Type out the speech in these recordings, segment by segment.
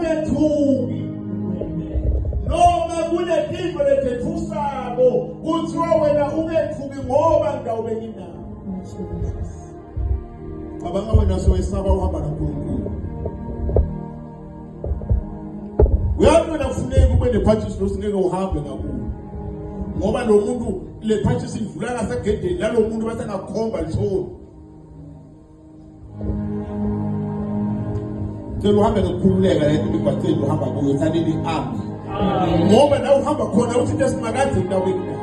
ungethuki noma kunephimbo lethethusako kuthiwa wena ungethuki ngoba ngidawubeka indawo. Cabanga wena soyesaba uhamba noNkulunkulu. Uyazi wena kufuneka ube nepurchase losingeke uhambe kakhulu. Ngoba lo muntu le purchase idlula ngasegedeni la lo muntu base ngakhomba lithoni. Cela uhambe ngokukhululeka lento ibigwaqeni uhamba kuyo thanini ami. Ngoba na uhamba khona uthi lesimakazi ngidawubeka.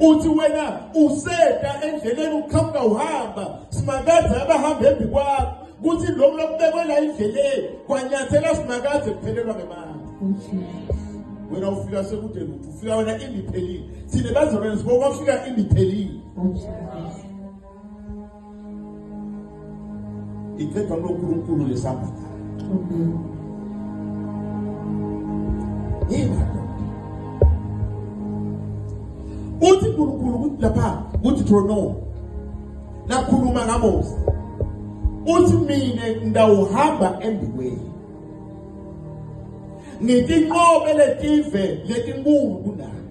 Uthi wena useta endleleni ukhamba uhamba simakazi abahamba embi kwakho kuthi lo lokubekela indleleni kwanyathela simakazi kuphelelwa ngemali. Wena ufika sekude lutho ufika wena indiphelile sine bazorena siboka ufika indiphelile. Ithethwa noNkulunkulu lesamba. Uthi uNkulunkulu kuthi lapha kuthi Deuteronomy nakhuluma ngaMose uthi mina ngidawuhamba embikwenu ngitinqobe letive letinkulu kunayo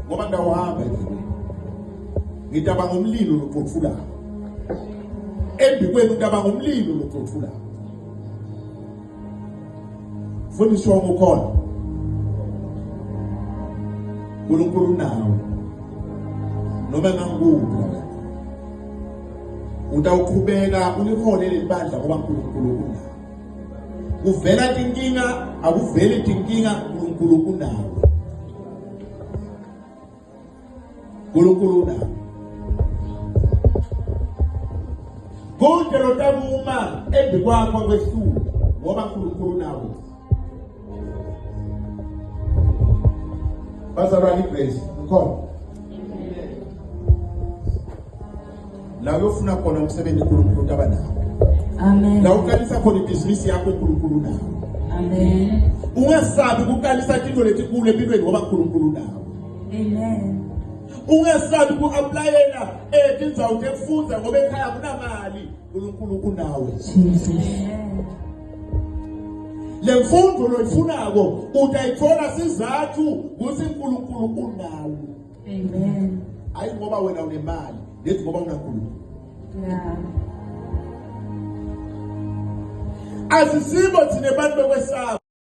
ngoba ngidawuhamba embikwenu ngidaba ngomlilo loqothulayo embikwenu ngidaba ngomlilo loqothulayo fundiswa ngokhona uNkulunkulu nawe noma ngangubula utawuqhubeka ulihole lebandla ngoba uNkulunkulu unawe. Uvela tinkinga akuveli tinkinga uNkulunkulu unawe. uNkulunkulu unawe. Konke lotabuma embi kwakho kwesulu ngoba uNkulunkulu unawe. Bazalwane Grace, khona. La uyofuna khona umsebenzi uNkulunkulu utaba nawo. Amen. La uqalisa khona ibhizinisi yakho uNkulunkulu nawo. Amen. Ungasabi ukuqalisa into letikule empilweni ngoba uNkulunkulu nawo. Amen. Ungasabi uku-applyela tindzawo tekufundza ngoba ekhaya kunamali uNkulunkulu unawe. Jesus. Le mfundo loyifunako utayithola sizathu ukuthi uNkulunkulu unawe. Amen. Hayi ngoba wena unemali lethi ngoba unaNkulunkulu. Yeah. Asisibo thina abantu bekwesaba